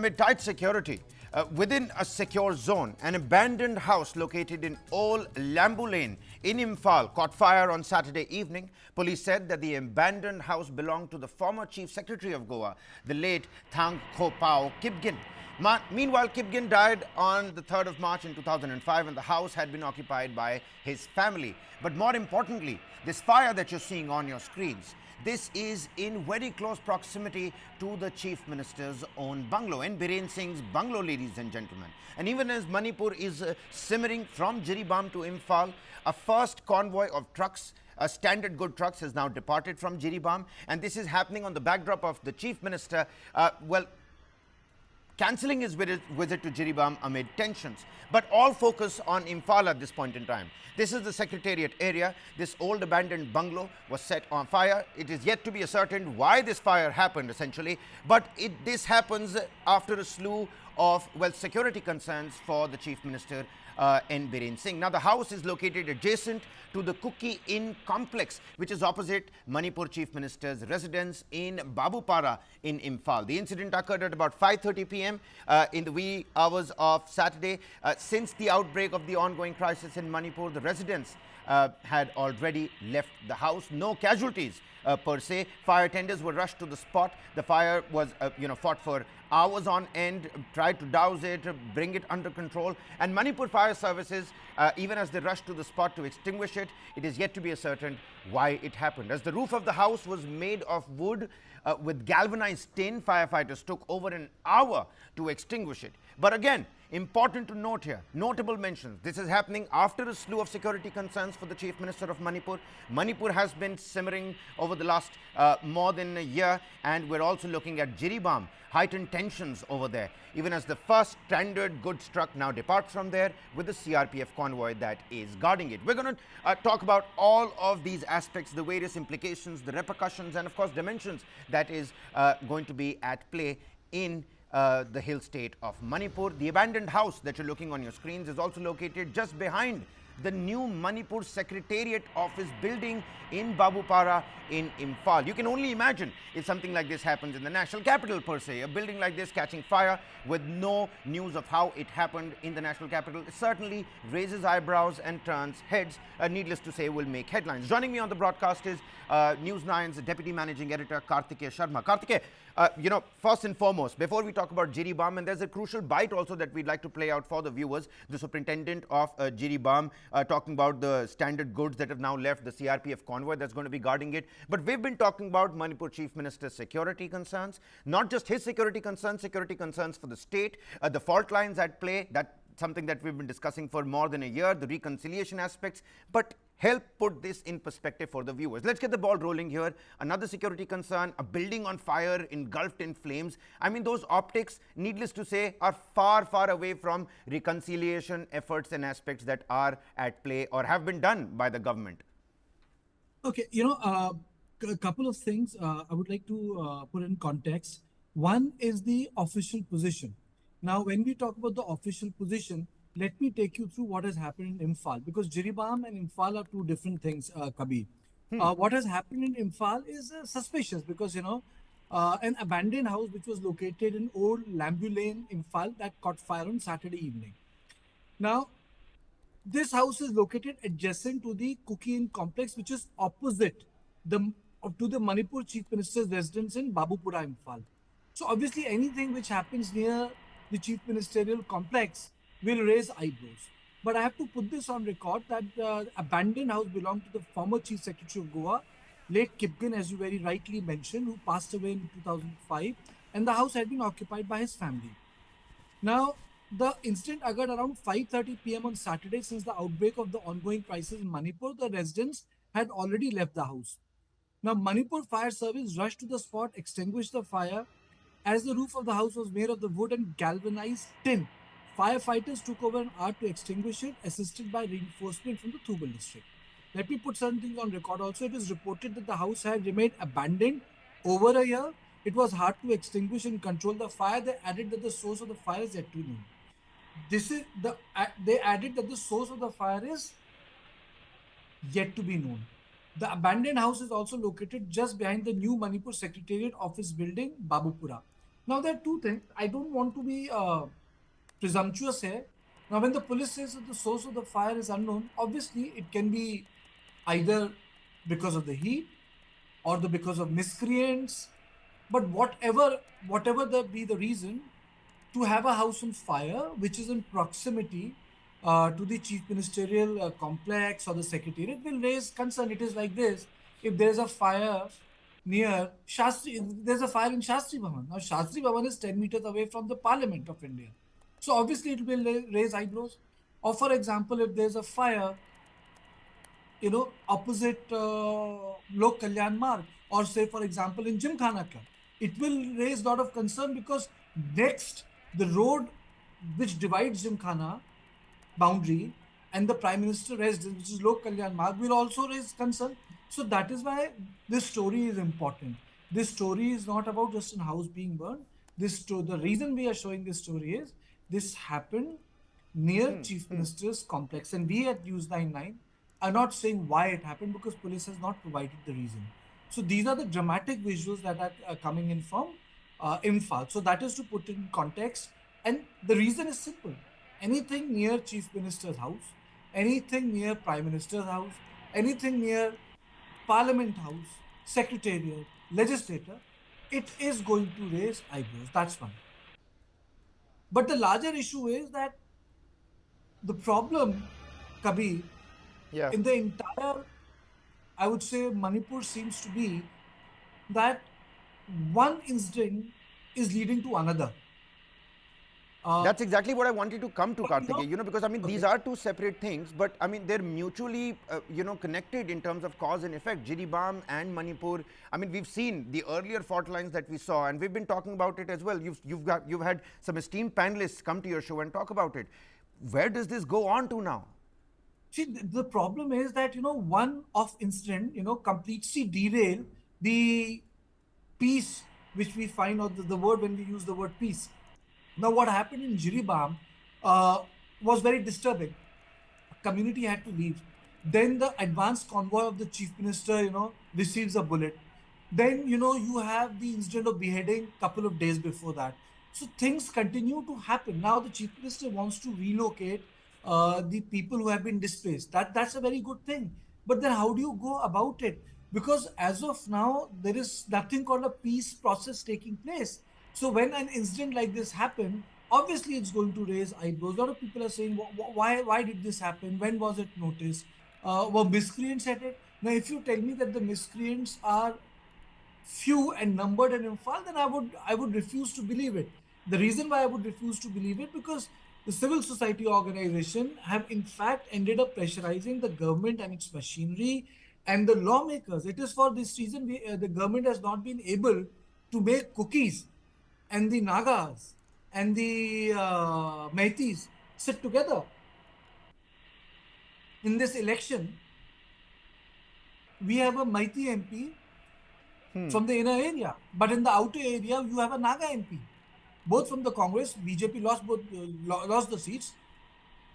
Amid tight security, within a secure zone, an abandoned house located in Old Lambulane in Imphal caught fire on Saturday evening. Police said that the abandoned house belonged to the former Chief Secretary of Goa, the late Thangkhopao Kipgen. Meanwhile, Kipgen died on the 3rd of March in 2005 and the house had been occupied by his family. But more importantly, this fire that you're seeing on your screens, this is in very close proximity to the Chief Minister's own bungalow, N Biren Singh's bungalow, ladies and gentlemen. And even as Manipur is simmering from Jiribam to Imphal, a first convoy of trucks, standard good trucks, has now departed from Jiribam. And this is happening on the backdrop of the Chief Minister, cancelling his visit to Jiribam amid tensions. But all focus on Imphal at this point in time. This is the Secretariat area. This old abandoned bungalow was set on fire. It is yet to be ascertained why this fire happened, essentially. But this happens after a slew of, security concerns for the Chief Minister, N Biren Singh. Now, the house is located adjacent to the Cookie Inn complex, which is opposite Manipur Chief Minister's residence in Babupara in Imphal. The incident occurred at about 5:30 p.m. In the wee hours of Saturday. Since the outbreak of the ongoing crisis in Manipur, the residents had already left the house. No casualties per se. Fire tenders were rushed to the spot. The fire was, fought for hours on end, tried to douse it, bring it under control. And Manipur Fire Services, even as they rushed to the spot to extinguish it, it is yet to be ascertained why it happened. As the roof of the house was made of wood with galvanized tin, firefighters took over an hour to extinguish it. But again, important to note here, notable mentions. This is happening after a slew of security concerns for the Chief Minister of Manipur. Manipur has been simmering over the last more than a year, and we're also looking at Jiribam, heightened tensions over there, even as the first standard goods truck now departs from there with the CRPF convoy that is guarding it. We're going to talk about all of these aspects, the various implications, the repercussions, and of course dimensions that is going to be at play in the hill state of Manipur. The abandoned house that you're looking on your screens is also located just behind the new Manipur Secretariat office building in Babupara in Imphal. You can only imagine if something like this happens in the national capital per se. A building like this catching fire with no news of how it happened in the national capital, it certainly raises eyebrows and turns heads. Needless to say, will make headlines. Joining me on the broadcast is News9's Deputy Managing Editor, Karthike Sharma. Karthike, first and foremost, before we talk about Jiribam, and there's a crucial bite also that we'd like to play out for the viewers, the Superintendent of Jiribam talking about the standard goods that have now left the CRPF convoy that's going to be guarding it. But we've been talking about Manipur Chief Minister's security concerns, not just his security concerns for the state, the fault lines at play, that's something that we've been discussing for more than a year, the reconciliation aspects, but help put this in perspective for the viewers. Let's get the ball rolling here. Another security concern, a building on fire, engulfed in flames. I mean, those optics, needless to say, are far, far away from reconciliation efforts and aspects that are at play or have been done by the government. Okay, a couple of things I would like to put in context. One is the official position. Now, when we talk about the official position, let me take you through what has happened in Imphal, because Jiribam and Imphal are two different things, Kabir. What has happened in Imphal is suspicious because, an abandoned house which was located in Old Lambulane, Imphal, that caught fire on Saturday evening. Now, this house is located adjacent to the Cookie Inn complex, which is opposite to the Manipur Chief Minister's residence in Babupura, Imphal. So obviously anything which happens near the Chief Ministerial complex will raise eyebrows. But I have to put this on record that the abandoned house belonged to the former Chief Secretary of Goa, late Kipgen, as you very rightly mentioned, who passed away in 2005, and the house had been occupied by his family. Now, the incident occurred around 5:30 p.m. on Saturday. Since the outbreak of the ongoing crisis in Manipur, the residents had already left the house. Now, Manipur Fire Service rushed to the spot, extinguished the fire. As the roof of the house was made of the wood and galvanized tin, firefighters took over an hour to extinguish it, assisted by reinforcement from the Thubal district. Let me put some things on record also. It is reported that the house had remained abandoned over a year. It was hard to extinguish and control the fire. They added that the source of the fire is yet to be known. They added that the source of the fire is yet to be known. The abandoned house is also located just behind the new Manipur Secretariat office building, Babupura. Now, there are two things. I don't want to be presumptuous here. Now, when the police says that the source of the fire is unknown, obviously it can be either because of the heat or because of miscreants. But whatever be the reason, to have a house on fire which is in proximity to the chief ministerial complex or the secretariat will raise concern. It is like this: if there's a fire near Shastri, there's a fire in Shastri Bhavan. Now Shastri Bhavan is 10 meters away from the Parliament of India, so obviously it will raise eyebrows. Or for example, if there's a fire, opposite Lok Kalyan Marg, or say, for example, in Gymkhana Club, it will raise a lot of concern because next, the road which divides Gymkhana boundary and the Prime Minister residence, which is Lok Kalyan Marg, will also raise concern. So that is why this story is important. This story is not about just a house being burned. The reason we are showing this story is this happened near Chief Minister's complex, and we at News9 are not saying why it happened because police has not provided the reason. So these are the dramatic visuals that are coming in from Imphal. So that is to put in context, and the reason is simple: anything near Chief Minister's house, anything near Prime Minister's house, anything near Parliament House, Secretariat, Legislature, it is going to raise eyebrows. That's one. But the larger issue is that the problem, Kabir, Yeah. in the entire, I would say, Manipur seems to be that one incident is leading to another. That's exactly what I wanted to come to, Karthikeya, because I mean, Okay. these are two separate things, but I mean, they're mutually, connected in terms of cause and effect. Jiribam and Manipur, I mean, we've seen the earlier fault lines that we saw, and we've been talking about it as well. You've had some esteemed panelists come to your show and talk about it. Where does this go on to now? See, the problem is that, one off incident, completely derail the peace which we find, or the word when we use the word peace. Now, what happened in Jiribam was very disturbing. Community had to leave. Then the advanced convoy of the chief minister, receives a bullet. Then, you have the incident of beheading couple of days before that. So things continue to happen. Now the chief minister wants to relocate the people who have been displaced. That's a very good thing. But then how do you go about it? Because as of now, there is nothing called a peace process taking place. So when an incident like this happen, obviously it's going to raise eyebrows. A lot of people are saying, why did this happen? When was it noticed? Were miscreants at it? Now, if you tell me that the miscreants are few and numbered in Imphal, then I would refuse to believe it. The reason why I would refuse to believe it, because the civil society organization have in fact ended up pressurizing the government and its machinery and the lawmakers. It is for this reason the government has not been able to make cookies, and the Nagas and the Meiteis sit together. In this election, we have a Meitei MP from the inner area, but in the outer area, you have a Naga MP. Both from the Congress, BJP lost the seats,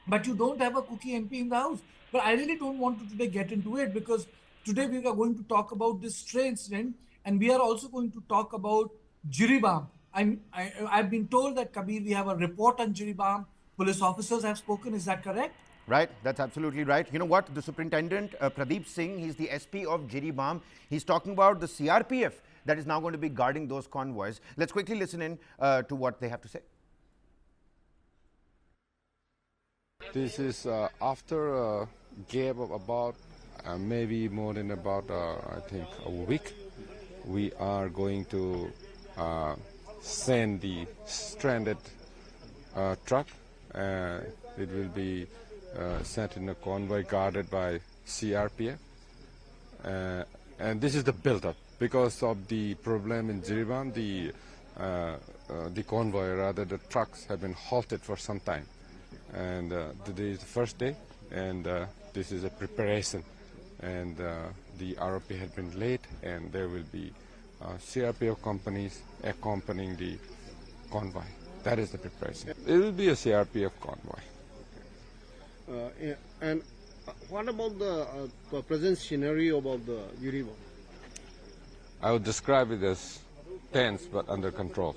but you don't have a Cookie MP in the house. But I really don't want to today get into it, because today we are going to talk about this stray incident, and we are also going to talk about Jiribam. I've been told that, Kabir, we have a report on Jiribam. Police officers have spoken. Is that correct? Right, that's absolutely right. You know what? The superintendent, Pradeep Singh, he's the SP of Jiribam. He's talking about the CRPF that is now going to be guarding those convoys. Let's quickly listen in to what they have to say. This is after a gap of about maybe more than about I think a week. We are going to send the stranded truck. It will be sent in a convoy guarded by CRPF. And this is the build-up. Because of the problem in Jiribam, the convoy, rather the trucks, have been halted for some time. And today is the first day, and this is a preparation. And the ROP had been late, and there will be CRPF companies accompanying the convoy. That is the preparation. It will be a CRPF convoy. And what about the present scenario about the Jiribam? I would describe it as tense but under control.